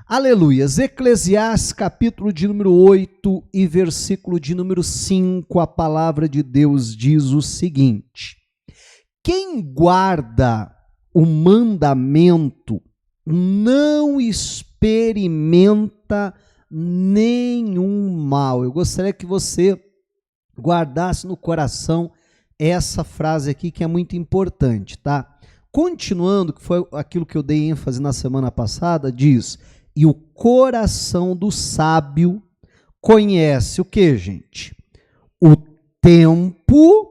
Aleluias. Eclesiastes, capítulo de número 8 e versículo de número 5, a palavra de Deus diz o seguinte: quem guarda o mandamento não experimenta nenhum mal. Eu gostaria que você guardasse no coração essa frase aqui, que é muito importante, tá? Continuando, que foi aquilo que eu dei ênfase na semana passada, diz: e o coração do sábio conhece o que, gente? O tempo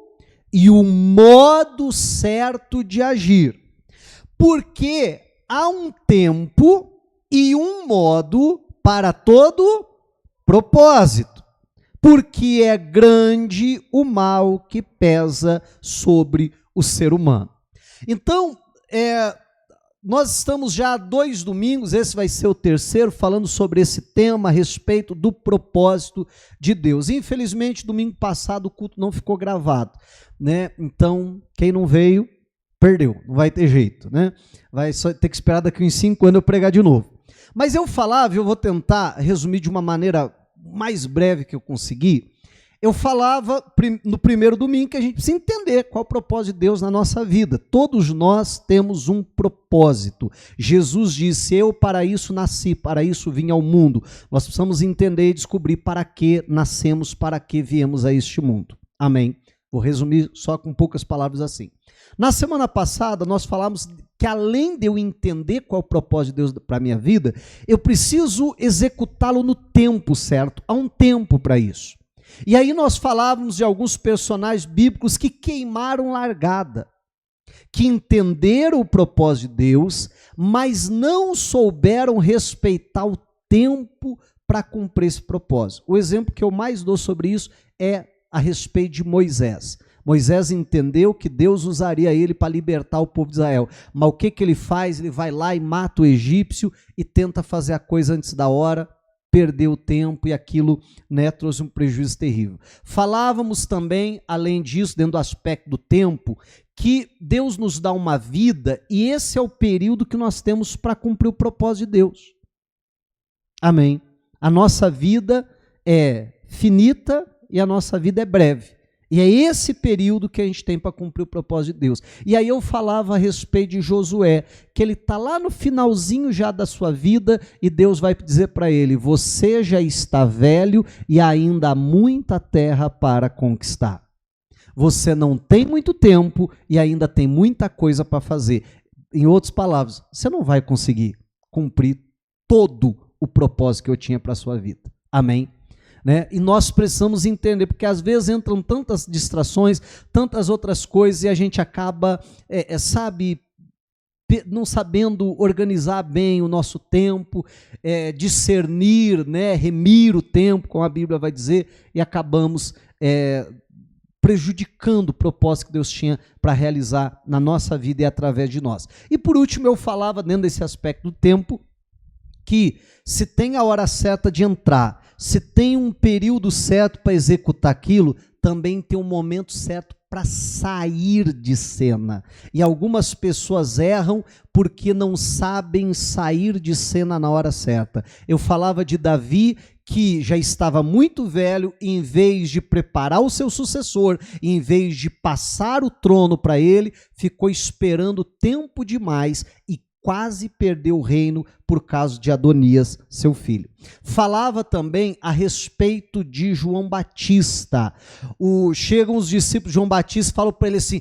e o modo certo de agir. Porque há um tempo e um modo para todo propósito. Porque é grande o mal que pesa sobre o ser humano. Então, nós estamos já há 2 domingos, esse vai ser o terceiro, falando sobre esse tema a respeito do propósito de Deus. Infelizmente, domingo passado o culto não ficou gravado, né? Então, quem não veio, perdeu, não vai ter jeito, né? Vai só ter que esperar daqui uns 5 anos eu pregar de novo. Mas eu vou tentar resumir de uma maneira mais breve que eu conseguir. Eu falava no primeiro domingo que a gente precisa entender qual é o propósito de Deus na nossa vida. Todos nós temos um propósito. Jesus disse: eu para isso nasci, para isso vim ao mundo. Nós precisamos entender e descobrir para que nascemos, para que viemos a este mundo. Amém? Vou resumir só com poucas palavras assim. Na semana passada nós falamos que além de eu entender qual é o propósito de Deus para a minha vida, eu preciso executá-lo no tempo certo. Há um tempo para isso. E aí nós falávamos de alguns personagens bíblicos que queimaram largada, que entenderam o propósito de Deus, mas não souberam respeitar o tempo para cumprir esse propósito. O exemplo que eu mais dou sobre isso é a respeito de Moisés. Moisés entendeu que Deus usaria ele para libertar o povo de Israel, mas o que ele faz? Ele vai lá e mata o egípcio e tenta fazer a coisa antes da hora, perdeu o tempo e aquilo, né, trouxe um prejuízo terrível. Falávamos também, além disso, dentro do aspecto do tempo, que Deus nos dá uma vida e esse é o período que nós temos para cumprir o propósito de Deus. Amém? A nossa vida é finita e a nossa vida é breve. E é esse período que a gente tem para cumprir o propósito de Deus. E aí eu falava a respeito de Josué, que ele está lá no finalzinho já da sua vida e Deus vai dizer para ele: você já está velho e ainda há muita terra para conquistar. Você não tem muito tempo e ainda tem muita coisa para fazer. Em outras palavras, você não vai conseguir cumprir todo o propósito que eu tinha para a sua vida. Amém? Né? E nós precisamos entender, porque às vezes entram tantas distrações, tantas outras coisas, e a gente acaba, não sabendo organizar bem o nosso tempo, discernir, né, remir o tempo, como a Bíblia vai dizer, e acabamos prejudicando o propósito que Deus tinha para realizar na nossa vida e através de nós. E por último, eu falava dentro desse aspecto do tempo, que se tem a hora certa de entrar, se tem um período certo para executar aquilo, também tem um momento certo para sair de cena. E algumas pessoas erram porque não sabem sair de cena na hora certa. Eu falava de Davi, que já estava muito velho, e em vez de preparar o seu sucessor, em vez de passar o trono para ele, ficou esperando tempo demais e quase perdeu o reino por causa de Adonias, seu filho. Falava também a respeito de João Batista. Chegam os discípulos de João Batista e falam para ele assim: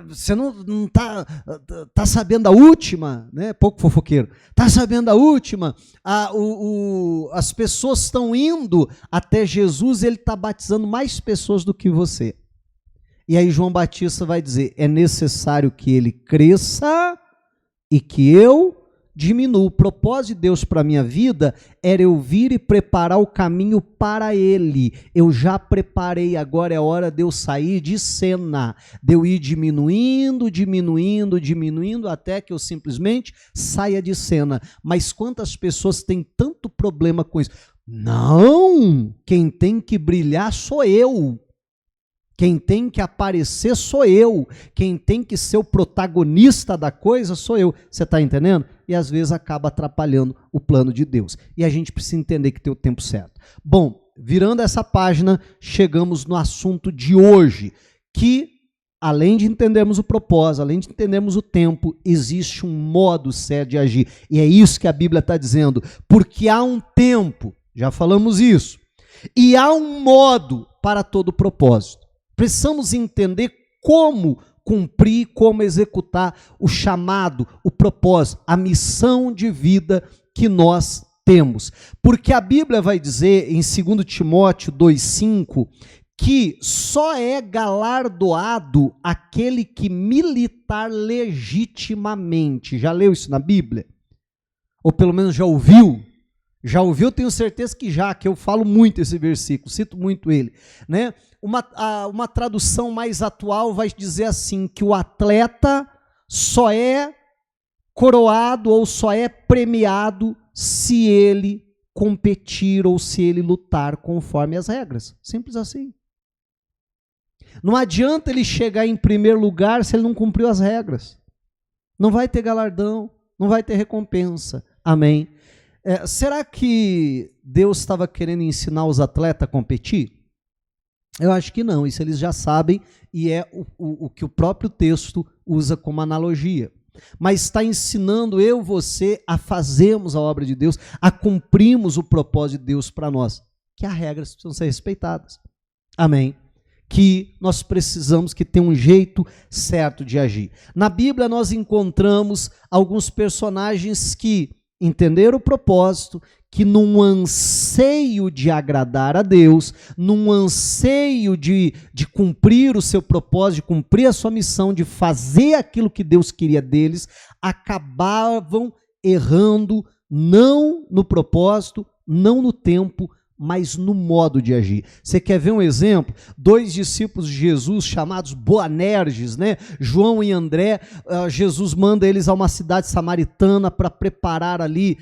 você não tá sabendo a última? Né? Pouco fofoqueiro. Tá sabendo a última? As pessoas estão indo até Jesus e ele está batizando mais pessoas do que você. E aí João Batista vai dizer: é necessário que ele cresça e que eu diminua. O propósito de Deus para a minha vida era eu vir e preparar o caminho para Ele. Eu já preparei, agora é hora de eu sair de cena, de eu ir diminuindo, até que eu simplesmente saia de cena. Mas quantas pessoas têm tanto problema com isso? Não, quem tem que brilhar sou eu. Quem tem que aparecer sou eu. Quem tem que ser o protagonista da coisa sou eu. Você está entendendo? E às vezes acaba atrapalhando o plano de Deus. E a gente precisa entender que tem o tempo certo. Bom, virando essa página, chegamos no assunto de hoje, que além de entendermos o propósito, além de entendermos o tempo, existe um modo certo de agir. E é isso que a Bíblia está dizendo. Porque há um tempo, já falamos isso, e há um modo para todo propósito. Precisamos entender como cumprir, como executar o chamado, o propósito, a missão de vida que nós temos. Porque a Bíblia vai dizer em 2 Timóteo 2,5 que só é galardoado aquele que militar legitimamente. Já leu isso na Bíblia? Ou pelo menos já ouviu? Já ouviu? Tenho certeza que já, que eu falo muito esse versículo, cito muito ele, né? Uma tradução mais atual vai dizer assim, que o atleta só é coroado ou só é premiado se ele competir ou se ele lutar conforme as regras. Simples assim. Não adianta ele chegar em primeiro lugar se ele não cumpriu as regras. Não vai ter galardão, não vai ter recompensa. Amém? Será que Deus estava querendo ensinar os atletas a competir? Eu acho que não, isso eles já sabem e é o que o próprio texto usa como analogia. Mas está ensinando eu e você a fazermos a obra de Deus, a cumprirmos o propósito de Deus para nós, que as regras precisam ser respeitadas. Amém? Que nós precisamos que ter um jeito certo de agir. Na Bíblia nós encontramos alguns personagens que entenderam o propósito, que num anseio de agradar a Deus, num anseio de cumprir o seu propósito, de cumprir a sua missão, de fazer aquilo que Deus queria deles, acabavam errando não no propósito, não no tempo, mas no modo de agir. Você quer ver um exemplo? 2 discípulos de Jesus, chamados Boanerges, né? João e André, Jesus manda eles a uma cidade samaritana para preparar ali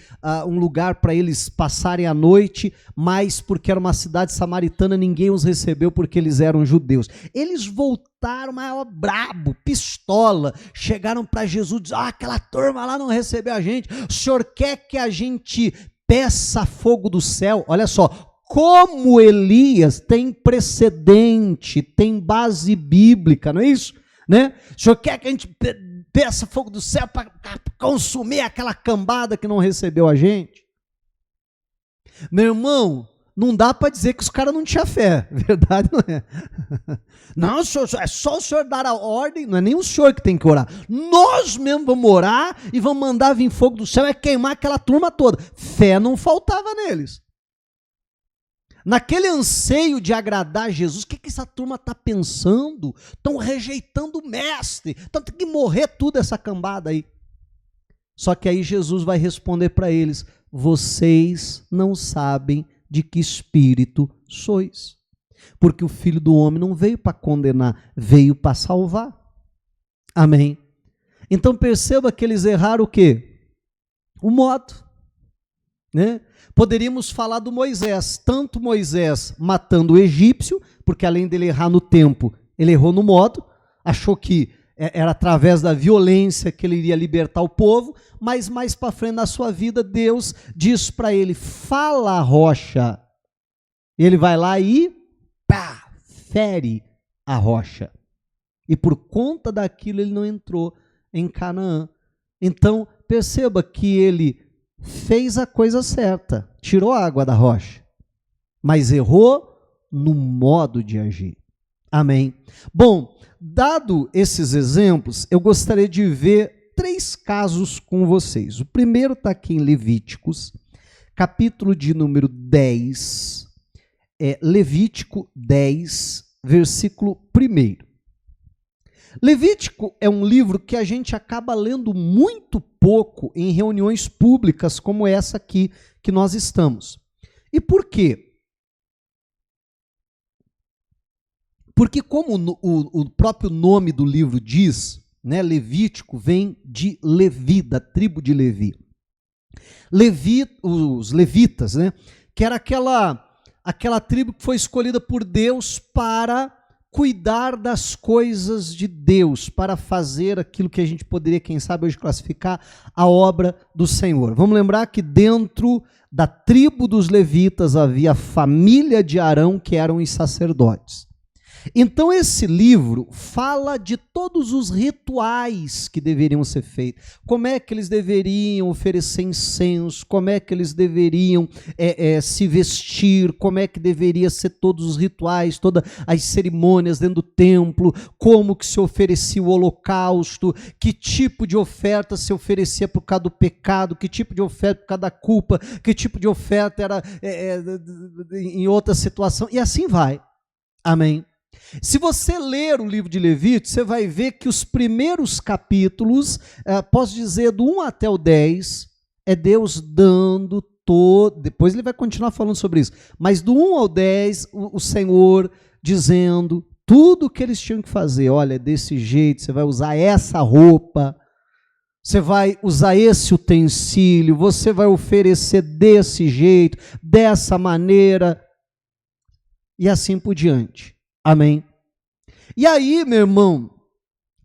um lugar para eles passarem a noite, mas porque era uma cidade samaritana, ninguém os recebeu porque eles eram judeus. Eles voltaram, mas brabo, pistola, chegaram para Jesus e disseram, aquela turma lá não recebeu a gente, o senhor quer que a gente peça fogo do céu? Olha só, como Elias tem precedente, tem base bíblica, não é isso? Né? O senhor quer que a gente peça fogo do céu para consumir aquela cambada que não recebeu a gente? Meu irmão, não dá para dizer que os caras não tinham fé, verdade não é? Não, senhor, é só o senhor dar a ordem, não é nem o senhor que tem que orar. Nós mesmo vamos orar e vamos mandar vir fogo do céu, é queimar aquela turma toda. Fé não faltava neles. Naquele anseio de agradar Jesus, o que essa turma está pensando? Estão rejeitando o mestre, então tem que morrer tudo essa cambada aí. Só que aí Jesus vai responder para eles, vocês não sabem de que espírito sois. Porque o Filho do Homem não veio para condenar, veio para salvar. Amém? Então perceba que eles erraram o quê? O modo. Né? Poderíamos falar do Moisés, tanto Moisés matando o egípcio, porque além dele errar no tempo, ele errou no modo, achou que era através da violência que ele iria libertar o povo, mas mais para frente na sua vida, Deus diz para ele, fala a rocha. Ele vai lá e fere a rocha. E por conta daquilo ele não entrou em Canaã. Então, perceba que ele fez a coisa certa, tirou a água da rocha, mas errou no modo de agir. Amém? Bom, dado esses exemplos, eu gostaria de ver 3 casos com vocês. O primeiro está aqui em Levíticos, capítulo de número 10, Levítico 10, versículo 1. Levítico é um livro que a gente acaba lendo muito pouco em reuniões públicas como essa aqui que nós estamos. E por quê? Porque como o próprio nome do livro diz, né, Levítico vem de Levi, da tribo de Levi. Os levitas, né, que era aquela tribo que foi escolhida por Deus para cuidar das coisas de Deus para fazer aquilo que a gente poderia, quem sabe, hoje classificar a obra do Senhor. Vamos lembrar que dentro da tribo dos levitas havia a família de Arão, que eram os sacerdotes. Então esse livro fala de todos os rituais que deveriam ser feitos, como é que eles deveriam oferecer incenso, como é que eles deveriam se vestir, como é que deveria ser todos os rituais, todas as cerimônias dentro do templo, como que se oferecia o holocausto, que tipo de oferta se oferecia por causa do pecado, que tipo de oferta por causa da culpa, que tipo de oferta era em outra situação, e assim vai. Amém? Se você ler o livro de Levítico, você vai ver que os primeiros capítulos, posso dizer do 1 até o 10, é Deus dando todo, depois ele vai continuar falando sobre isso, mas do 1 ao 10, o Senhor dizendo tudo o que eles tinham que fazer. Olha, desse jeito, você vai usar essa roupa, você vai usar esse utensílio, você vai oferecer desse jeito, dessa maneira, e assim por diante. Amém? E aí, meu irmão,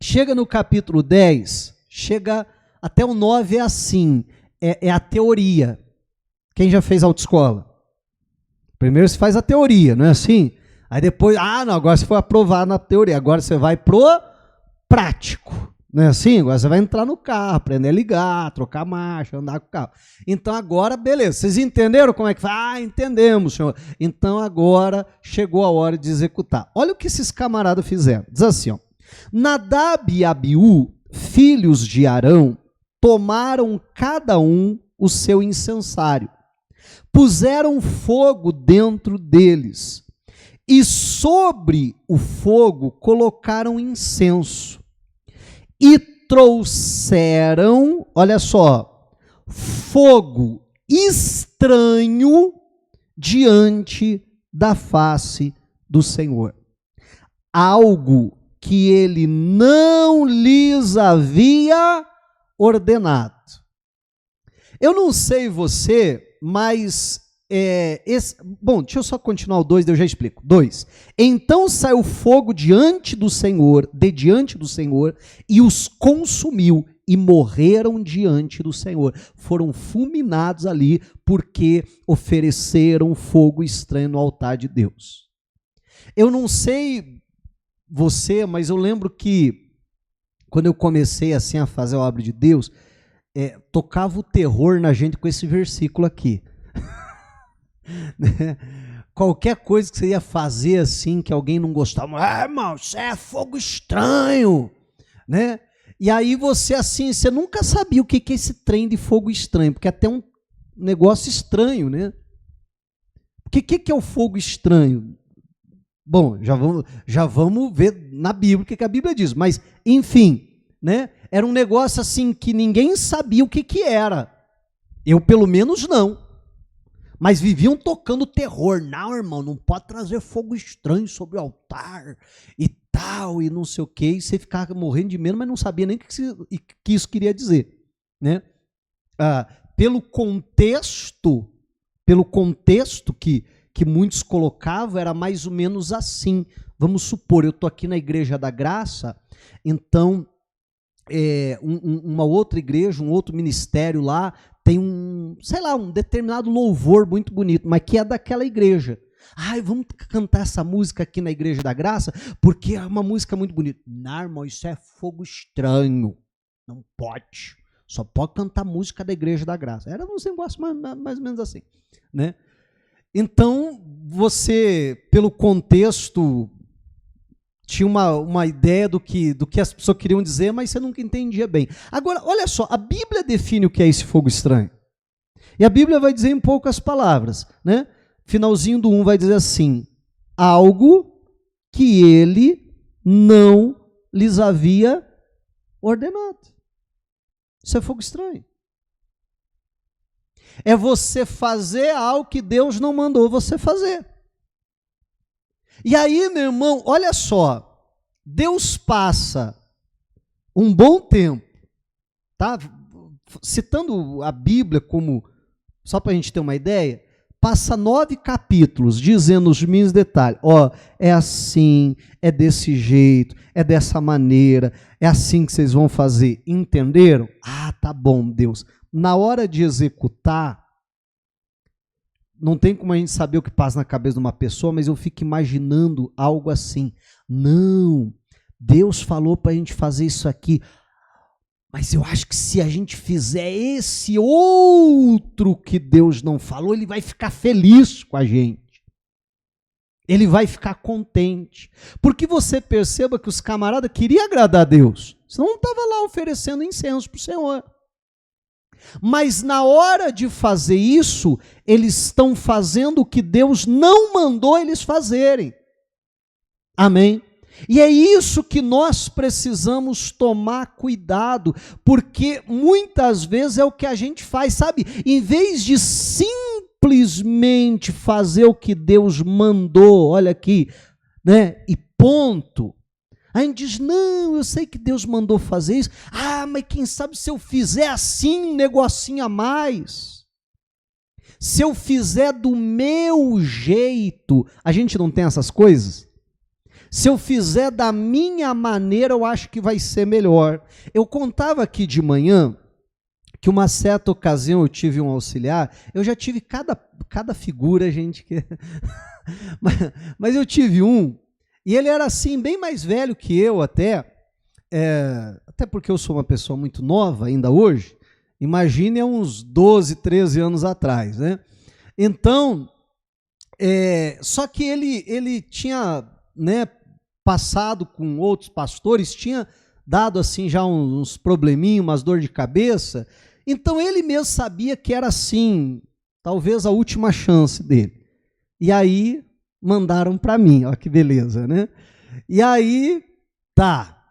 chega no capítulo 10, chega até o 9, é assim, é a teoria. Quem já fez autoescola? Primeiro você faz a teoria, não é assim? Aí depois, não, agora você foi aprovado na teoria, agora você vai pro prático. Não é assim? Agora você vai entrar no carro, aprender a ligar, trocar marcha, andar com o carro. Então agora, beleza, vocês entenderam como é que faz? Entendemos, senhor. Então agora chegou a hora de executar. Olha o que esses camaradas fizeram. Diz assim, ó: Nadab e Abiú, filhos de Arão, tomaram cada um o seu incensário, puseram fogo dentro deles, e sobre o fogo colocaram incenso. E trouxeram, olha só, fogo estranho diante da face do Senhor. Algo que ele não lhes havia ordenado. Eu não sei você, mas bom, deixa eu só continuar o 2, eu já explico. 2. Então saiu fogo diante do Senhor, e os consumiu, e morreram diante do Senhor. Foram fulminados ali, porque ofereceram fogo estranho no altar de Deus. Eu não sei você, mas eu lembro que, quando eu comecei assim a fazer a obra de Deus, tocava o terror na gente com esse versículo aqui. Qualquer coisa que você ia fazer assim, que alguém não gostava, irmão, isso é fogo estranho, né? E aí você assim, você nunca sabia o que é esse trem de fogo estranho, porque é até um negócio estranho, né? O que é o fogo estranho? Bom, já vamos ver na Bíblia o que a Bíblia diz, mas enfim, né? Era um negócio assim que ninguém sabia o que era. Eu pelo menos não. Mas viviam tocando terror. Não, irmão, não pode trazer fogo estranho sobre o altar e tal, e não sei o quê. E você ficava morrendo de medo, mas não sabia nem o que isso queria dizer, né? Pelo contexto que muitos colocavam, era mais ou menos assim. Vamos supor, eu estou aqui na Igreja da Graça, então uma outra igreja, um outro ministério lá, tem um determinado louvor muito bonito, mas que é daquela igreja. Vamos cantar essa música aqui na Igreja da Graça, porque é uma música muito bonita. Não, irmão, isso é fogo estranho. Não pode. Só pode cantar música da Igreja da Graça. Era um negócio mais ou menos assim, né? Então, você, pelo contexto, tinha uma ideia do que as pessoas queriam dizer, mas você nunca entendia bem. Agora, olha só, a Bíblia define o que é esse fogo estranho. E a Bíblia vai dizer em poucas palavras, né? Finalzinho do 1 vai dizer assim: algo que ele não lhes havia ordenado. Isso é fogo estranho. É você fazer algo que Deus não mandou você fazer. E aí, meu irmão, olha só, Deus passa um bom tempo, tá? Citando a Bíblia como, só para a gente ter uma ideia, passa 9 capítulos dizendo os mínimos detalhes. Ó, é assim, é desse jeito, é dessa maneira, é assim que vocês vão fazer. Entenderam? Ah, tá bom, Deus. Na hora de executar, não tem como a gente saber o que passa na cabeça de uma pessoa, mas eu fico imaginando algo assim. Não, Deus falou para a gente fazer isso aqui. Mas eu acho que se a gente fizer esse outro que Deus não falou, ele vai ficar feliz com a gente. Ele vai ficar contente. Porque você perceba que os camaradas queriam agradar a Deus. Senão não estava lá oferecendo incenso para o Senhor. Mas na hora de fazer isso, eles estão fazendo o que Deus não mandou eles fazerem. Amém? E é isso que nós precisamos tomar cuidado, porque muitas vezes é o que a gente faz, sabe? Em vez de simplesmente fazer o que Deus mandou, olha aqui, né? E ponto. A gente diz, não, eu sei que Deus mandou fazer isso. Ah, mas quem sabe se eu fizer assim, um negocinho a mais? Se eu fizer do meu jeito, a gente não tem essas coisas? Se eu fizer da minha maneira, eu acho que vai ser melhor. Eu contava aqui de manhã que uma certa ocasião eu tive um auxiliar, eu já tive cada figura, gente, que... mas eu tive um, e ele era assim, bem mais velho que eu até porque eu sou uma pessoa muito nova ainda hoje, imagine há uns 12, 13 anos atrás, né? Então, só que ele tinha, né, passado com outros pastores, tinha dado assim já uns probleminhos, umas dor de cabeça, então ele mesmo sabia que era assim, talvez a última chance dele. E aí mandaram para mim, ó que beleza, né? E aí, tá,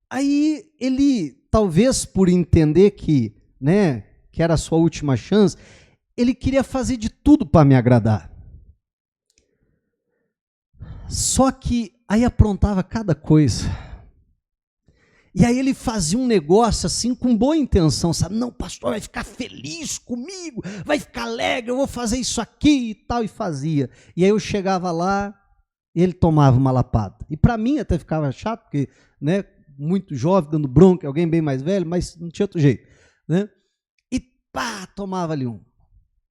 aí ele, talvez por entender que, né, que era a sua última chance, ele queria fazer de tudo para me agradar. Só que aí aprontava cada coisa. E aí ele fazia um negócio assim com boa intenção, sabe? Não, pastor, vai ficar feliz comigo, vai ficar alegre, eu vou fazer isso aqui e tal, e fazia. E aí eu chegava lá, ele tomava uma lapada. E para mim até ficava chato, porque, né, muito jovem, dando bronca, alguém bem mais velho, mas não tinha outro jeito, né? E pá, tomava ali um.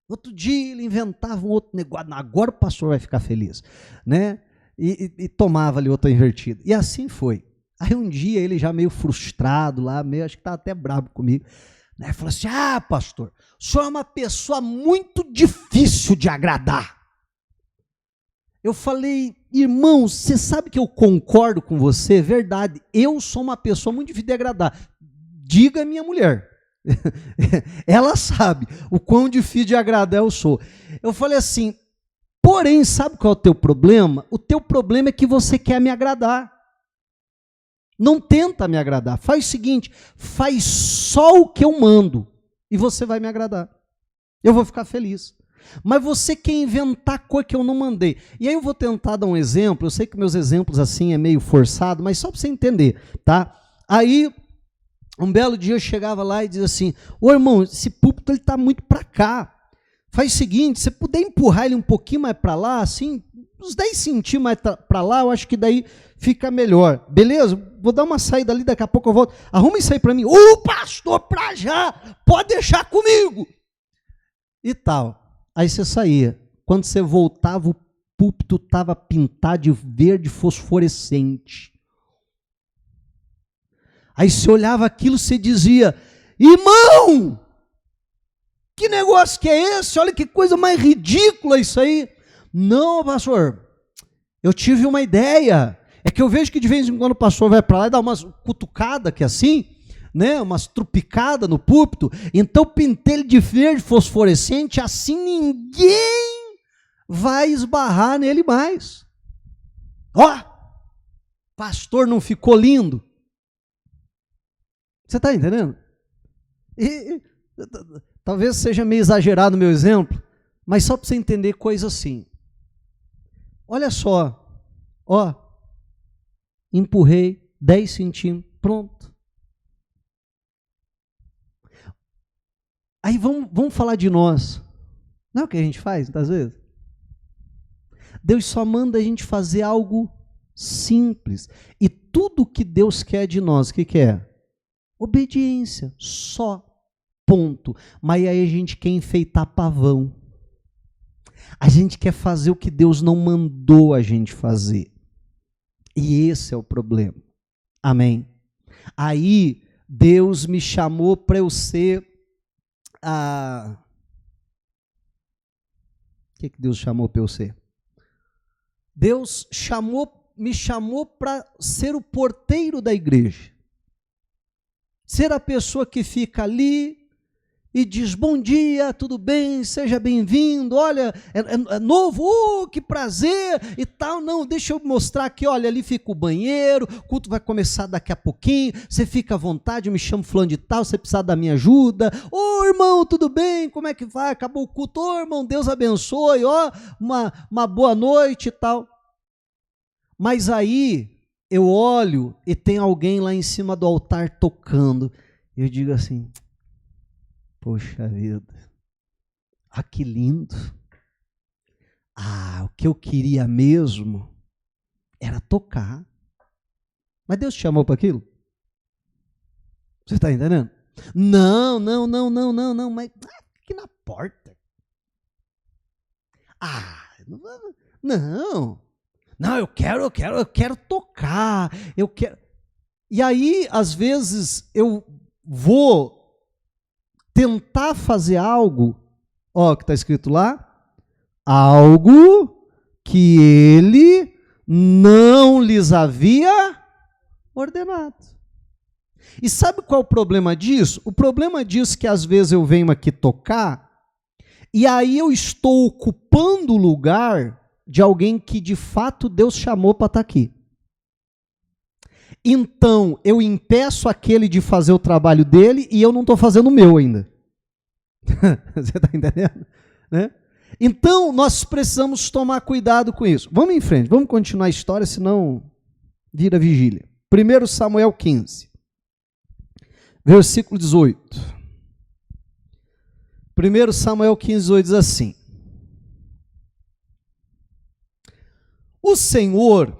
Outro dia ele inventava um outro negócio, agora o pastor vai ficar feliz, né? E tomava ali outra invertida. E assim foi. Aí um dia ele já meio frustrado lá, meio, acho que estava até bravo comigo, né? Falou assim, pastor, o senhor é uma pessoa muito difícil de agradar. Eu falei, irmão, você sabe que eu concordo com você, verdade, eu sou uma pessoa muito difícil de agradar. Diga a minha mulher. Ela sabe o quão difícil de agradar eu sou. Eu falei assim, porém, sabe qual é o teu problema? O teu problema é que você quer me agradar. Não tenta me agradar. Faz o seguinte, faz só o que eu mando e você vai me agradar. Eu vou ficar feliz. Mas você quer inventar coisa que eu não mandei. E aí eu vou tentar dar um exemplo. Eu sei que meus exemplos assim é meio forçado, mas só para você entender, tá? Aí, um belo dia eu chegava lá e dizia assim, ô irmão, esse púlpito ele está muito para cá. Faz o seguinte, se você puder empurrar ele um pouquinho mais para lá, assim, uns 10 centímetros mais para lá, eu acho que daí fica melhor. Beleza? Vou dar uma saída ali, daqui a pouco eu volto. Arruma isso aí para mim. Ô pastor, para já! Pode deixar comigo! E tal. Aí você saía. Quando você voltava, o púlpito estava pintado de verde fosforescente. Aí você olhava aquilo, você dizia, irmão, que negócio que é esse? Olha que coisa mais ridícula isso aí. Não, pastor, eu tive uma ideia. É que eu vejo que de vez em quando o pastor vai para lá e dá umas cutucadas que assim, né, umas trupicadas no púlpito. Então pintei ele de verde fosforescente, assim ninguém vai esbarrar nele mais. Ó, pastor, não ficou lindo? Você está entendendo? Talvez seja meio exagerado o meu exemplo, mas só para você entender coisa assim. Olha só, ó, empurrei 10 centímetros, pronto. Aí vamos falar de nós. Não é o que a gente faz, muitas vezes? Deus só manda a gente fazer algo simples. E tudo que Deus quer de nós, o que é? Obediência, só, ponto. Mas aí a gente quer enfeitar pavão. A gente quer fazer o que Deus não mandou a gente fazer. E esse é o problema. Amém? Aí Deus me chamou para eu ser o que Deus chamou para eu ser? Deus me chamou para ser o porteiro da igreja. Ser a pessoa que fica ali e diz, bom dia, tudo bem, seja bem-vindo, olha, é novo, que prazer e tal. Não, deixa eu mostrar aqui, olha, ali fica o banheiro, o culto vai começar daqui a pouquinho, você fica à vontade, eu me chamo fulano de tal, você precisa da minha ajuda. Ô irmão, tudo bem, como é que vai? Acabou o culto? Ô irmão, Deus abençoe, ó, uma boa noite e tal. Mas aí eu olho e tem alguém lá em cima do altar tocando, e eu digo assim, poxa vida, que lindo. O que eu queria mesmo era tocar. Mas Deus te chamou para aquilo? Você está entendendo? Não, mas aqui na porta. Não, eu quero tocar, eu quero. E aí, às vezes, eu vou tentar fazer algo, ó, que está escrito lá, algo que ele não lhes havia ordenado. E sabe qual é o problema disso? O problema disso é que às vezes eu venho aqui tocar, e aí eu estou ocupando o lugar de alguém que de fato Deus chamou para estar aqui. Então, eu impeço aquele de fazer o trabalho dele e eu não estou fazendo o meu ainda. Você está entendendo? Né? Então, nós precisamos tomar cuidado com isso. Vamos em frente, vamos continuar a história, senão vira vigília. 1 Samuel 15, versículo 18. 1 Samuel 15, 18 diz assim: o Senhor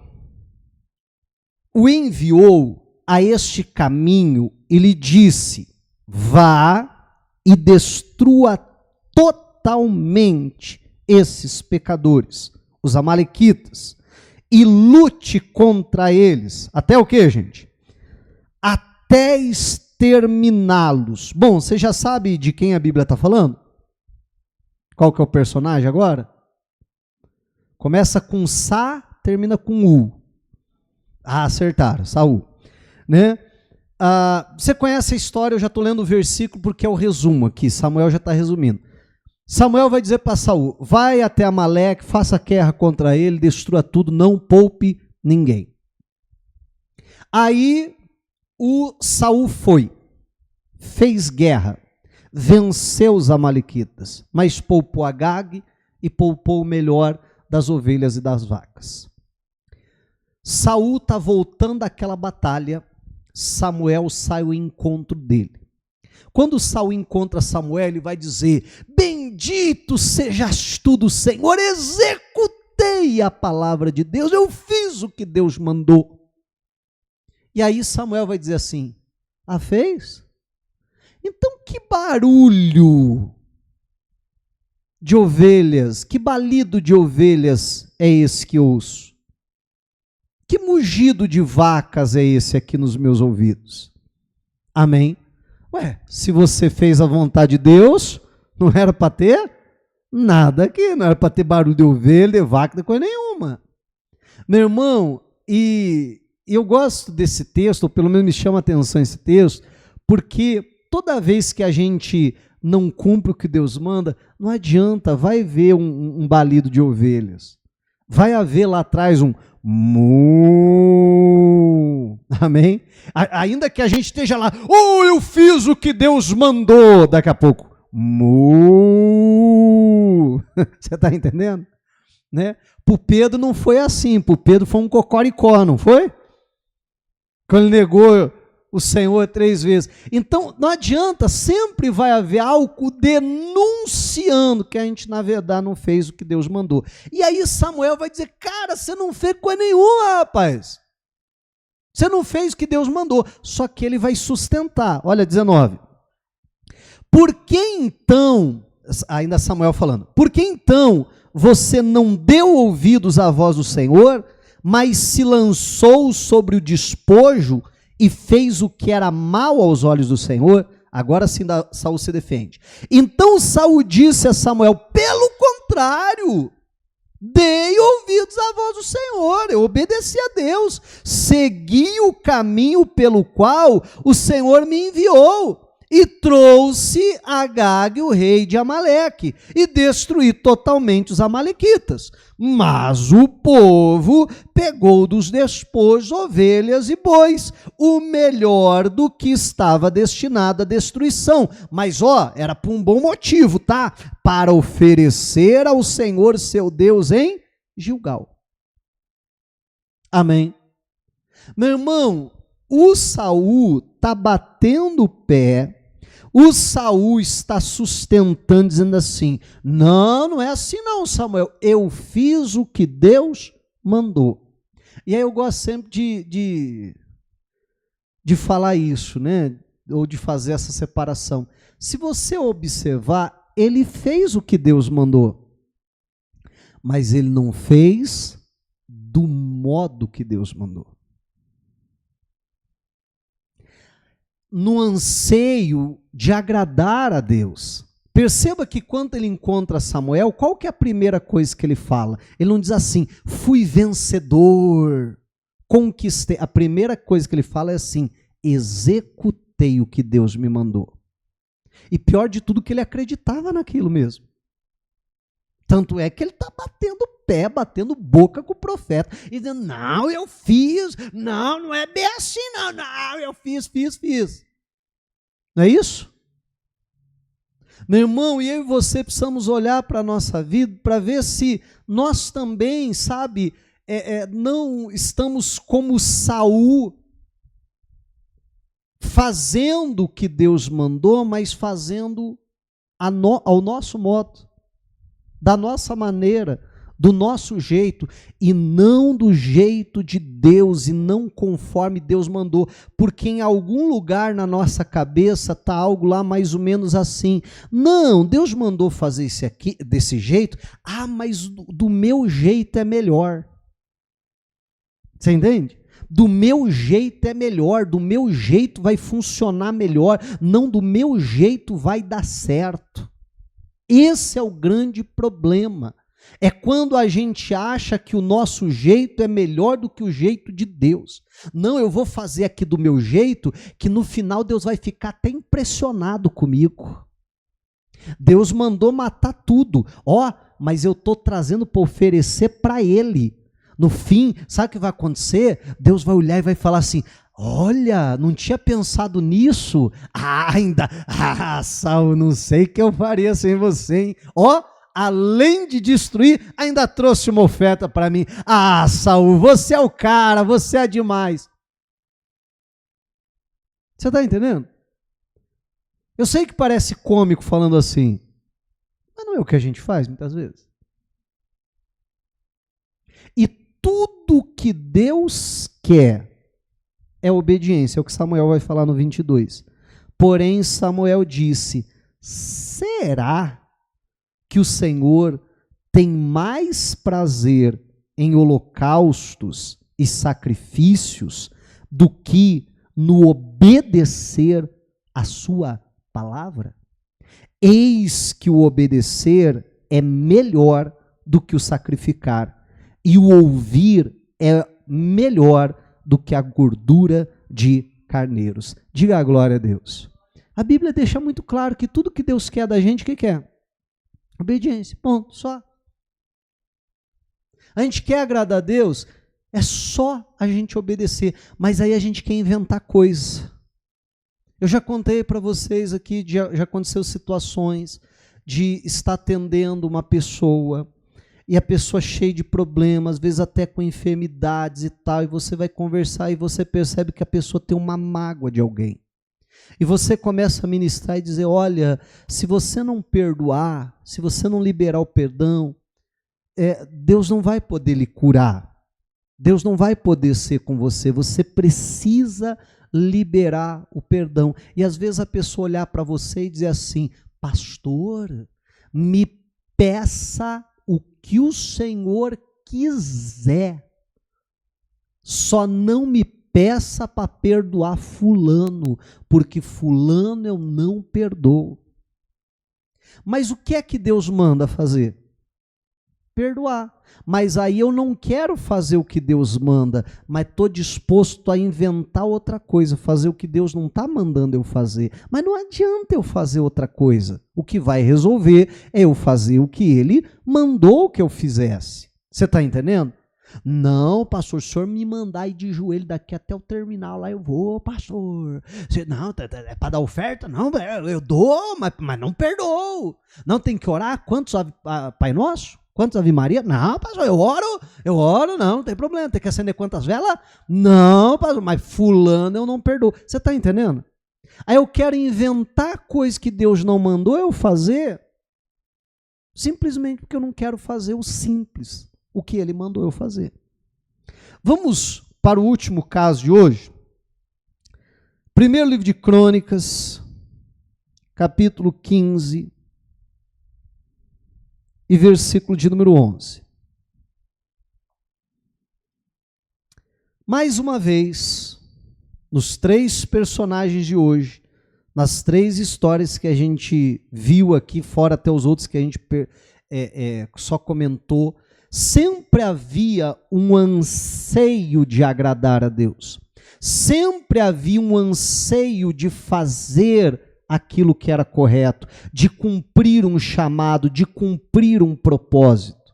o enviou a este caminho e lhe disse, vá e destrua totalmente esses pecadores, os amalequitas, e lute contra eles. Até o quê, gente? Até exterminá-los. Bom, você já sabe de quem a Bíblia está falando? Qual que é o personagem agora? Começa com Sa, termina com U. Acertaram, Saul. Né? Você conhece a história, eu já estou lendo o versículo porque é o resumo aqui, Samuel já está resumindo. Samuel vai dizer para Saul, vai até Amaleque, faça guerra contra ele, destrua tudo, não poupe ninguém. Aí o Saul foi, fez guerra, venceu os amalequitas, mas poupou Agag e poupou o melhor das ovelhas e das vacas. Saul está voltando àquela batalha, Samuel sai ao encontro dele. Quando Saul encontra Samuel, ele vai dizer, bendito sejas tu do Senhor, executei a palavra de Deus, eu fiz o que Deus mandou. E aí Samuel vai dizer assim, fez? Então que barulho de ovelhas, que balido de ovelhas é esse que ouço? Que mugido de vacas é esse aqui nos meus ouvidos? Amém? Se você fez a vontade de Deus, não era para ter nada aqui, não era para ter barulho de ovelha, de vaca, de coisa nenhuma. Meu irmão, e eu gosto desse texto, ou pelo menos me chama a atenção esse texto, porque toda vez que a gente não cumpre o que Deus manda, não adianta, vai ver um balido de ovelhas. Vai haver lá atrás um mu. Amém? Ainda que a gente esteja lá, eu fiz o que Deus mandou, daqui a pouco, mu. Você está entendendo? Né? Para o Pedro não foi assim, para o Pedro foi um cocoricó, não foi? Quando ele negou o Senhor 3 vezes. Então, não adianta, sempre vai haver algo denunciando que a gente, na verdade, não fez o que Deus mandou. E aí Samuel vai dizer, cara, você não fez coisa nenhuma, rapaz. Você não fez o que Deus mandou. Só que ele vai sustentar. Olha, 19. Por que então, ainda Samuel falando, por que então você não deu ouvidos à voz do Senhor, mas se lançou sobre o despojo e fez o que era mal aos olhos do Senhor? Agora sim Saul se defende. Então Saul disse a Samuel, pelo contrário, dei ouvidos à voz do Senhor, eu obedeci a Deus, segui o caminho pelo qual o Senhor me enviou, e trouxe Agag, o rei de Amaleque, e destruí totalmente os amalequitas. Mas o povo pegou dos despojos ovelhas e bois, o melhor do que estava destinado à destruição. Mas, era por um bom motivo, tá? Para oferecer ao Senhor seu Deus em Gilgal. Amém. Meu irmão, o Saul está batendo o pé, o Saul está sustentando, dizendo assim, não é assim não, Samuel, eu fiz o que Deus mandou. E aí eu gosto sempre de falar isso, né? Ou de fazer essa separação. Se você observar, ele fez o que Deus mandou, mas ele não fez do modo que Deus mandou. No anseio de agradar a Deus. Perceba que quando ele encontra Samuel, qual que é a primeira coisa que ele fala? Ele não diz assim, fui vencedor, conquistei. A primeira coisa que ele fala é assim, executei o que Deus me mandou. E pior de tudo, que ele acreditava naquilo mesmo. Tanto é que ele está batendo pé, batendo boca com o profeta, e dizendo, não, eu fiz, não é bem assim, não, eu fiz. Não é isso? Meu irmão, e eu e você precisamos olhar para a nossa vida, para ver se nós também, sabe, não estamos como Saul, fazendo o que Deus mandou, mas fazendo ao nosso modo, da nossa maneira, do nosso jeito, e não do jeito de Deus, e não conforme Deus mandou, porque em algum lugar na nossa cabeça está algo lá mais ou menos assim, não, Deus mandou fazer isso aqui, desse jeito, mas do meu jeito é melhor, você entende? Do meu jeito é melhor, do meu jeito vai funcionar melhor, não do meu jeito vai dar certo. Esse é o grande problema. É quando a gente acha que o nosso jeito é melhor do que o jeito de Deus. Não, eu vou fazer aqui do meu jeito, que no final Deus vai ficar até impressionado comigo. Deus mandou matar tudo. Mas eu estou trazendo para oferecer para Ele. No fim, sabe o que vai acontecer? Deus vai olhar e vai falar assim, olha, não tinha pensado nisso? Saul, não sei o que eu faria sem você, hein? Além de destruir, ainda trouxe uma oferta para mim. Saul, você é o cara, você é demais. Você está entendendo? Eu sei que parece cômico falando assim, mas não é o que a gente faz muitas vezes. E tudo que Deus quer é obediência, é o que Samuel vai falar no 22. Porém, Samuel disse, será que o Senhor tem mais prazer em holocaustos e sacrifícios do que no obedecer a sua palavra? Eis que o obedecer é melhor do que o sacrificar, e o ouvir é melhor do que a gordura de carneiros. Diga a glória a Deus. A Bíblia deixa muito claro que tudo que Deus quer da gente, o que quer? Obediência, ponto, só. A gente quer agradar a Deus, é só a gente obedecer, mas aí a gente quer inventar coisa. Eu já contei para vocês aqui, já aconteceu situações de estar atendendo uma pessoa, e a pessoa cheia de problemas, às vezes até com enfermidades e tal, e você vai conversar e você percebe que a pessoa tem uma mágoa de alguém. E você começa a ministrar e dizer, olha, se você não perdoar, se você não liberar o perdão, Deus não vai poder lhe curar. Deus não vai poder ser com você. Você precisa liberar o perdão. E às vezes a pessoa olhar para você e dizer assim, pastor, me peça o que o Senhor quiser. Só não me peça para perdoar fulano, porque fulano eu não perdoo. Mas o que é que Deus manda fazer? Perdoar. Mas aí eu não quero fazer o que Deus manda, mas estou disposto a inventar outra coisa, fazer o que Deus não está mandando eu fazer. Mas não adianta eu fazer outra coisa. O que vai resolver é eu fazer o que Ele mandou que eu fizesse. Você está entendendo? Não, pastor, se o senhor me mandar ir de joelho daqui até o terminal, lá eu vou, pastor. Não, é para dar oferta? Não, eu dou, mas não perdoo. Não, tem que orar? Quantos Pai Nosso? Quantos Ave Maria? Não, pastor, eu oro, não tem problema. Tem que acender quantas velas? Não, pastor, mas fulano eu não perdoo. Você está entendendo? Aí eu quero inventar coisas que Deus não mandou eu fazer, simplesmente porque eu não quero fazer o simples, o que Ele mandou eu fazer. Vamos para o último caso de hoje. Primeiro livro de Crônicas, capítulo 15, e versículo de número 11. Mais uma vez, nos 3 personagens de hoje, nas 3 histórias que a gente viu aqui, fora até os outros que a gente só comentou, sempre havia um anseio de agradar a Deus. Sempre havia um anseio de fazer aquilo que era correto, de cumprir um chamado, de cumprir um propósito.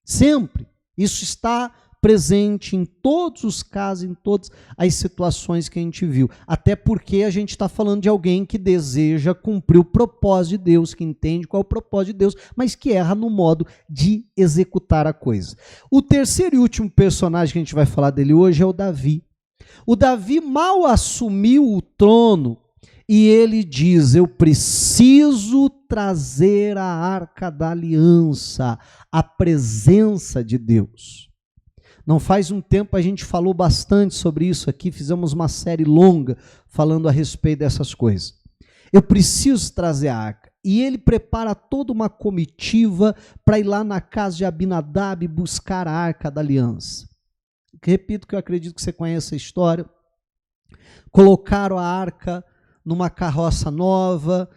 Sempre. Isso está presente em todos os casos, em todas as situações que a gente viu. Até porque a gente está falando de alguém que deseja cumprir o propósito de Deus, que entende qual é o propósito de Deus, mas que erra no modo de executar a coisa. O terceiro e último personagem que a gente vai falar dele hoje é o Davi. O Davi mal assumiu o trono, e ele diz, eu preciso trazer a Arca da Aliança, a presença de Deus. Não faz um tempo a gente falou bastante sobre isso aqui, fizemos uma série longa falando a respeito dessas coisas. Eu preciso trazer a arca. E ele prepara toda uma comitiva para ir lá na casa de Abinadab buscar a Arca da Aliança. Repito que eu acredito que você conhece a história. Colocaram a arca numa carroça nova,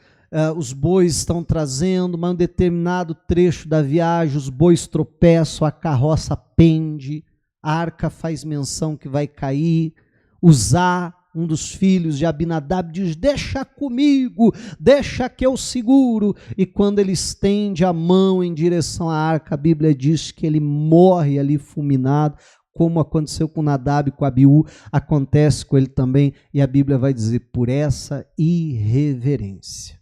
os bois estão trazendo, mas em um determinado trecho da viagem, os bois tropeçam, a carroça pende, a arca faz menção que vai cair. Uzá, um dos filhos de Abinadab, diz, deixa comigo, deixa que eu seguro. E quando ele estende a mão em direção à arca, a Bíblia diz que ele morre ali fulminado, como aconteceu com Nadab e com Abiú, acontece com ele também, e a Bíblia vai dizer, por essa irreverência.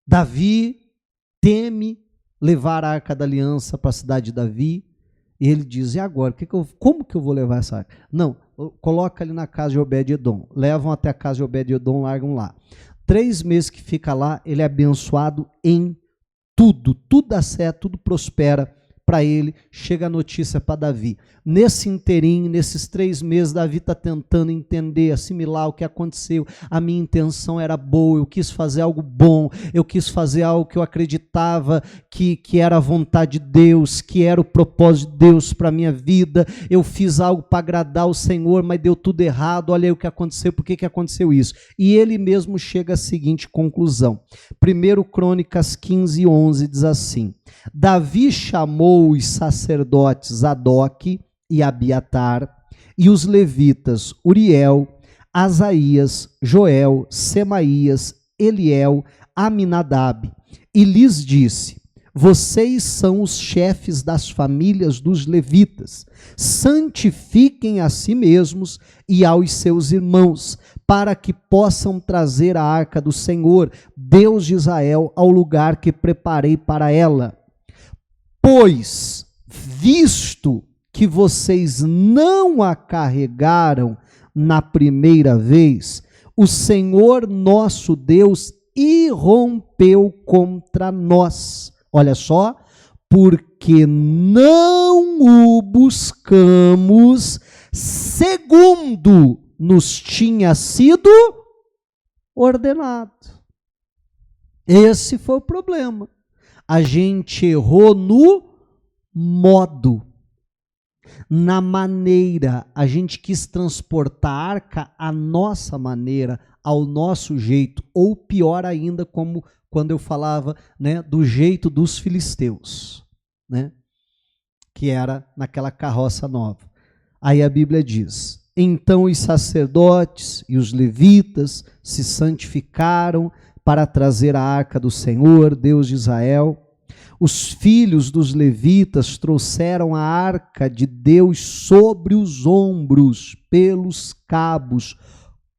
Davi teme levar a Arca da Aliança para a cidade de Davi, e ele diz, e agora, como que eu vou levar essa arca? Não, coloca ali na casa de Obed-edom, levam até a casa de Obed-edom, largam lá. 3 meses que fica lá, ele é abençoado em tudo dá certo, tudo prospera para ele. Chega a notícia para Davi. Nesse inteirinho, nesses 3 meses, Davi está tentando entender, assimilar o que aconteceu. A minha intenção era boa, eu quis fazer algo bom, eu quis fazer algo que eu acreditava que era a vontade de Deus, que era o propósito de Deus para a minha vida. Eu fiz algo para agradar o Senhor, mas deu tudo errado. Olha aí o que aconteceu, por que aconteceu isso? E ele mesmo chega à seguinte conclusão. 1 Crônicas 15, 11 diz assim, Davi chamou os sacerdotes Zadoque e Abiatar e os levitas Uriel, Asaías, Joel, Semaías, Eliel, Aminadab e lhes disse, vocês são os chefes das famílias dos levitas, santifiquem a si mesmos e aos seus irmãos, para que possam trazer a arca do Senhor, Deus de Israel, ao lugar que preparei para ela. Pois, visto que vocês não a carregaram na primeira vez, o Senhor nosso Deus irrompeu contra nós. Olha só, porque não o buscamos segundo nos tinha sido ordenado. Esse foi o problema. A gente errou no modo, na maneira. A gente quis transportar a arca à nossa maneira, ao nosso jeito, ou pior ainda, como quando eu falava, né, do jeito dos filisteus, né, que era naquela carroça nova. Aí a Bíblia diz: então os sacerdotes e os levitas se santificaram para trazer a arca do Senhor, Deus de Israel. Os filhos dos levitas trouxeram a arca de Deus sobre os ombros, pelos cabos,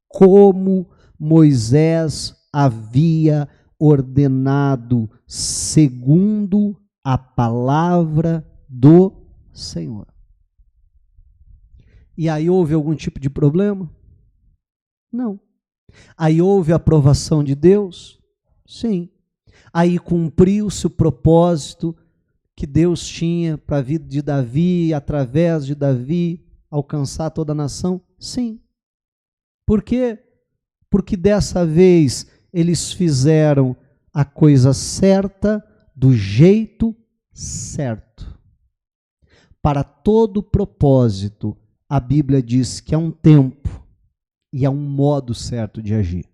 como Moisés havia ordenado, segundo a palavra do Senhor. E aí houve algum tipo de problema? Não. Aí houve a aprovação de Deus? Sim. Aí cumpriu-se o propósito que Deus tinha para a vida de Davi, através de Davi, alcançar toda a nação? Sim. Por quê? Porque dessa vez eles fizeram a coisa certa, do jeito certo. Para todo propósito, a Bíblia diz que há um tempo e há um modo certo de agir.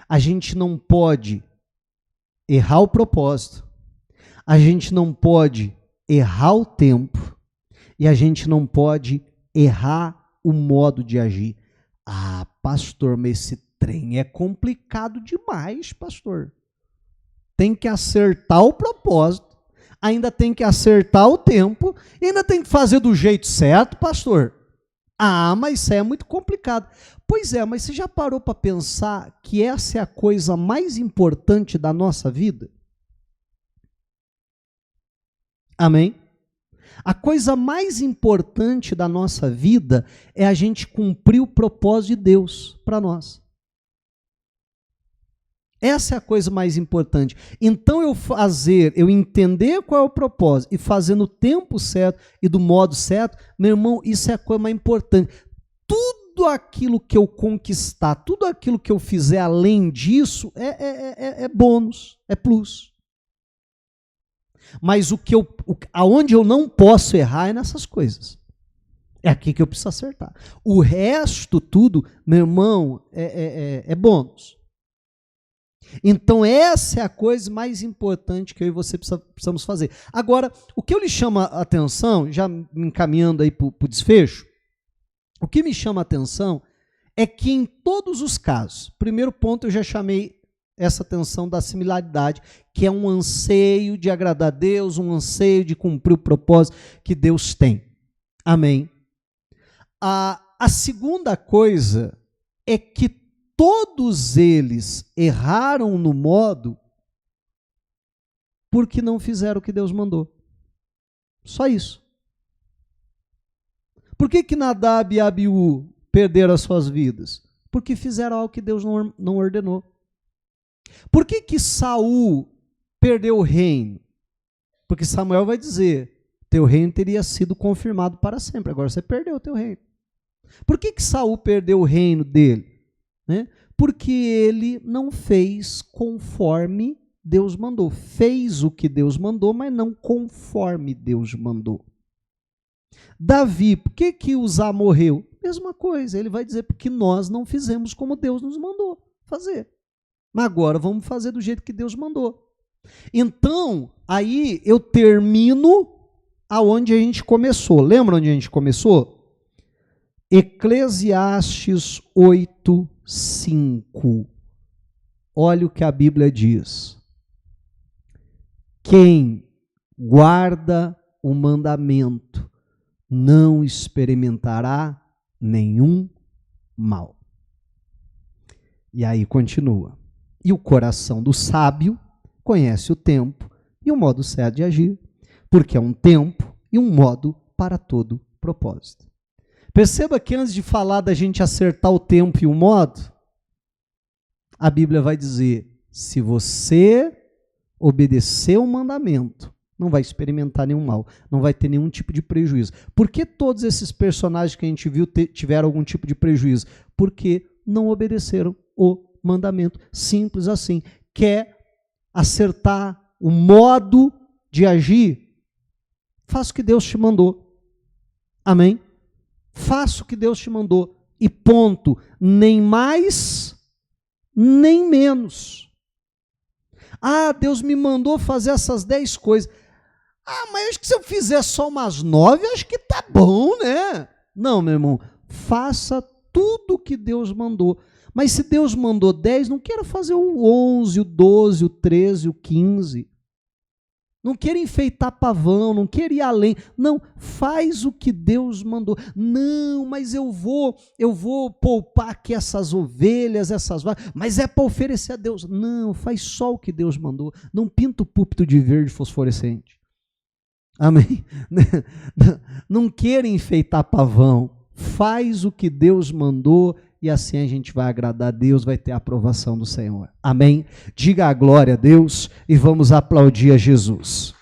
A gente não pode errar o propósito, a gente não pode errar o tempo e a gente não pode errar o modo de agir. Ah, pastor, mas esse trem é complicado demais, pastor. Tem que acertar o propósito, ainda tem que acertar o tempo, e ainda tem que fazer do jeito certo, pastor. Ah, mas isso é muito complicado. Pois é, mas você já parou para pensar que essa é a coisa mais importante da nossa vida? Amém? A coisa mais importante da nossa vida é a gente cumprir o propósito de Deus para nós. Essa é a coisa mais importante. Então eu entender qual é o propósito e fazer no tempo certo e do modo certo, meu irmão, isso é a coisa mais importante. Tudo aquilo que eu conquistar, tudo aquilo que eu fizer além disso é bônus, é plus. Mas aonde eu não posso errar é nessas coisas. É aqui que eu preciso acertar. O resto tudo, meu irmão, é bônus. Então essa é a coisa mais importante que eu e você precisamos fazer. Agora, o que eu lhe chama a atenção, já me encaminhando aí para o desfecho, o que me chama a atenção é que em todos os casos, primeiro ponto eu já chamei essa atenção da similaridade, que é um anseio de agradar a Deus, um anseio de cumprir o propósito que Deus tem. Amém. A segunda coisa é que todos eles erraram no modo porque não fizeram o que Deus mandou. Só isso. Por que Nadab e Abiú perderam as suas vidas? Porque fizeram algo que Deus não ordenou. Por que Saul perdeu o reino? Porque Samuel vai dizer, teu reino teria sido confirmado para sempre, agora você perdeu o teu reino. Por que Saul perdeu o reino dele? Né? Porque ele não fez conforme Deus mandou. Fez o que Deus mandou, mas não conforme Deus mandou. Davi, por que Uzá morreu? Mesma coisa, ele vai dizer porque nós não fizemos como Deus nos mandou fazer. Mas agora vamos fazer do jeito que Deus mandou. Então, aí eu termino aonde a gente começou. Lembra onde a gente começou? Eclesiastes 8:5. Olha o que a Bíblia diz. Quem guarda o mandamento não experimentará nenhum mal. E aí continua. E o coração do sábio conhece o tempo e o modo certo de agir. porque é um tempo e um modo para todo propósito. Perceba que antes de falar da gente acertar o tempo e o modo, a Bíblia vai dizer, se você obedecer o mandamento, não vai experimentar nenhum mal, não vai ter nenhum tipo de prejuízo. Por que todos esses personagens que a gente viu tiveram algum tipo de prejuízo? Porque não obedeceram o mandamento. Simples assim. Quer acertar o modo de agir? Faça o que Deus te mandou. Amém? Faça o que Deus te mandou. E ponto. Nem mais, nem menos. Ah, Deus me mandou fazer essas 10 coisas. Ah, mas acho que se eu fizer só umas 9, acho que tá bom, né? Não, meu irmão. Faça tudo o que Deus mandou. Mas se Deus mandou 10, não queira fazer o 11, o 12, o 13, o 15. Não queira enfeitar pavão, não queira ir além. Não, faz o que Deus mandou. Não, mas eu vou poupar aqui essas ovelhas, essas vacas, mas é para oferecer a Deus. Não, faz só o que Deus mandou. Não pinta o púlpito de verde fosforescente. Amém? Não queira enfeitar pavão. Faz o que Deus mandou e assim a gente vai agradar a Deus, vai ter a aprovação do Senhor. Amém? Diga a glória a Deus e vamos aplaudir a Jesus.